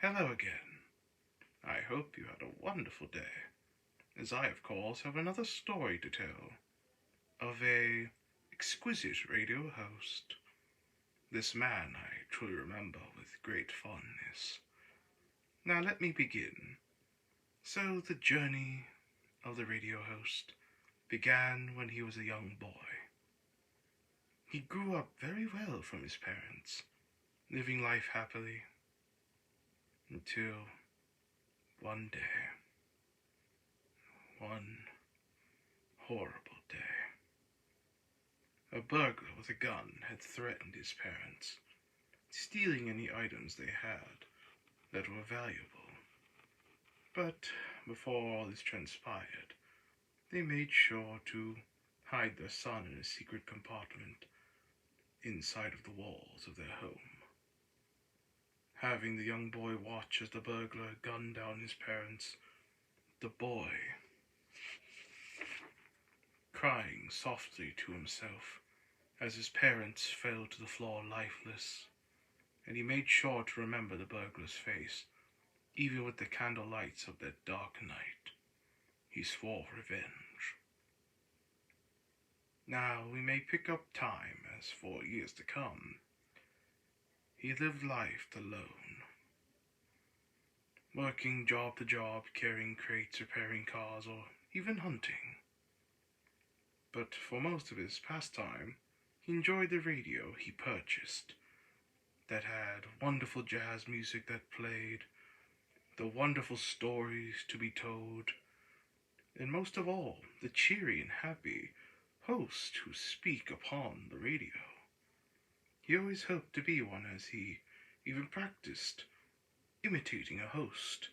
Hello again. I hope you had a wonderful day, as I, of course, have another story to tell of a exquisite radio host. This man I truly remember with great fondness. Now let me begin. So the journey of the radio host began when he was a young boy. He grew up very well from his parents, living life happily, until one day, one horrible day. A burglar with a gun had threatened his parents, stealing any items they had that were valuable. But before all this transpired, they made sure to hide their son in a secret compartment inside of the walls of their home. Having the young boy watch as the burglar gunned down his parents, the boy, crying softly to himself as his parents fell to the floor lifeless, and he made sure to remember the burglar's face, even with the candle lights of that dark night. He swore revenge. Now we may pick up time as for years to come. He lived life alone, working job to job, carrying crates, repairing cars, or even hunting. But for most of his pastime, he enjoyed the radio he purchased that had wonderful jazz music that played, the wonderful stories to be told, and most of all, the cheery and happy host who speak upon the radio. He always hoped to be one, as he even practiced imitating a host,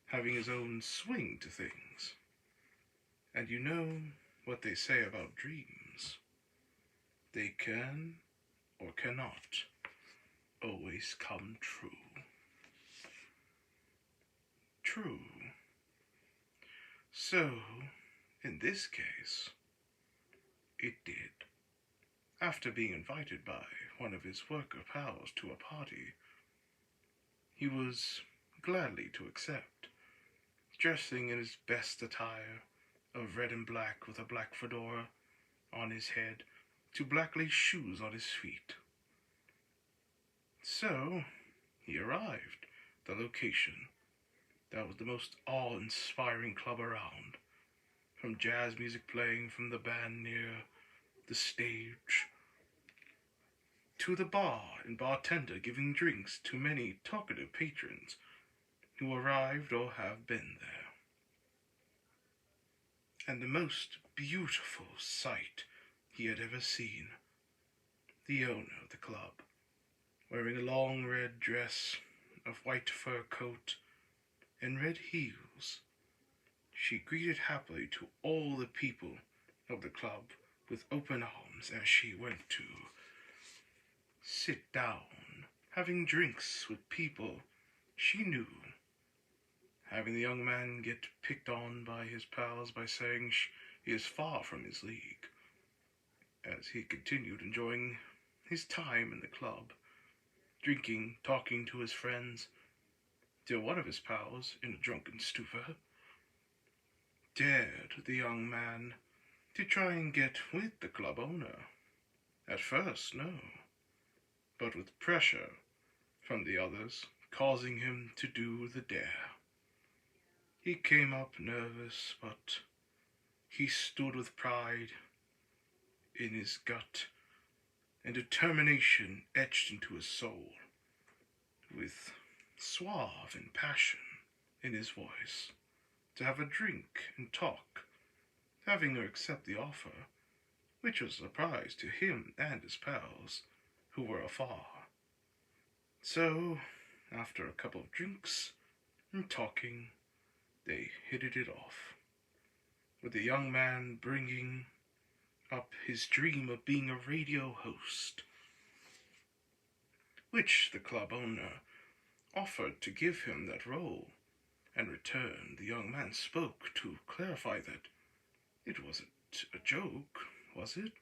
having his own swing to things. And you know what they say about dreams. They can or cannot always come true. True. So, in this case, it did. After being invited by one of his worker pals to a party, he was gladly to accept, dressing in his best attire of red and black with a black fedora on his head to black lace shoes on his feet. So, he arrived at the location that was the most awe-inspiring club around, from jazz music playing from the band near the stage, to the bar and bartender giving drinks to many talkative patrons who arrived or have been there. And the most beautiful sight he had ever seen, the owner of the club, wearing a long red dress, a white fur coat, and red heels. She greeted happily to all the people of the club with open arms as she went to sit down, having drinks with people she knew, having the young man get picked on by his pals by saying he is far from his league, as he continued enjoying his time in the club, drinking, talking to his friends, till one of his pals, in a drunken stupor, dared the young man to try and get with the club owner. At first, no, but with pressure from the others, causing him to do the dare. He came up nervous, but he stood with pride in his gut and determination etched into his soul, with suave and passion in his voice, to have a drink and talk, having her accept the offer, which was a surprise to him and his pals, who were afar. So, after a couple of drinks and talking, they hit it off, with the young man bringing up his dream of being a radio host, which the club owner offered to give him that role. In return, the young man spoke to clarify that it wasn't a joke, was it?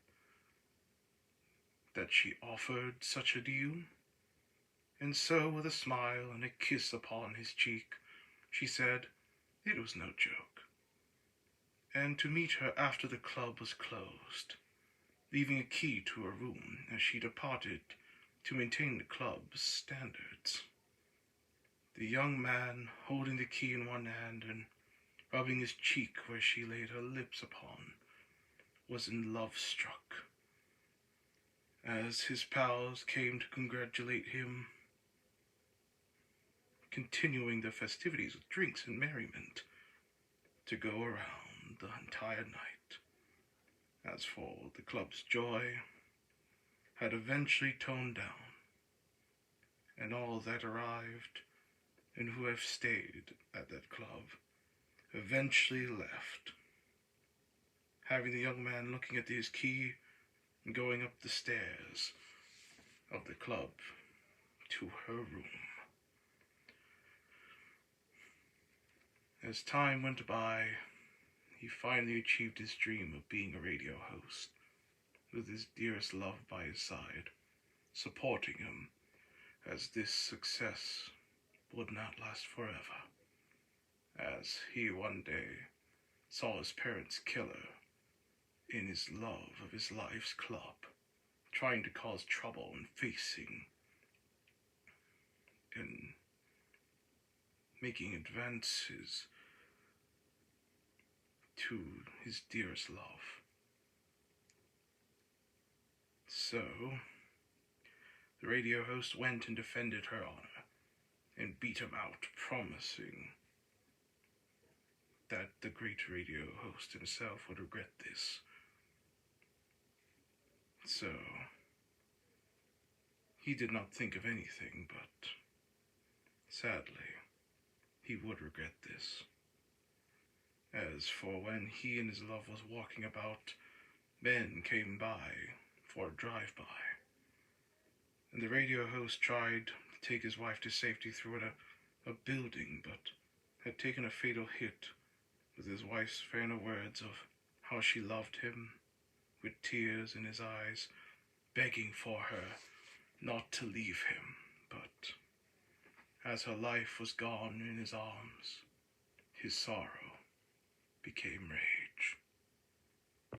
That she offered such a deal? And so, with a smile and a kiss upon his cheek, she said it was no joke, and to meet her after the club was closed, leaving a key to her room as she departed to maintain the club's standards. The young man, holding the key in one hand and rubbing his cheek where she laid her lips upon, was in love struck. As his pals came to congratulate him, continuing the festivities with drinks and merriment to go around the entire night. As for the club's joy, had eventually toned down, and all that arrived and who have stayed at that club eventually left, having the young man looking at his key and going up the stairs of the club to her room. As time went by, he finally achieved his dream of being a radio host, with his dearest love by his side, supporting him, as this success would not last forever, as he one day saw his parents kill her in his love of his life's club, trying to cause trouble and facing and making advances to his dearest love. So, the radio host went and defended her honor and beat him out, promising that the great radio host himself would regret this. So, he did not think of anything, but sadly, he would regret this. As for when he and his love was walking about, men came by for a drive-by, and the radio host tried to take his wife to safety through a building, but had taken a fatal hit with his wife's final words of how she loved him, with tears in his eyes, begging for her not to leave him. But as her life was gone in his arms, his sorrow became rage.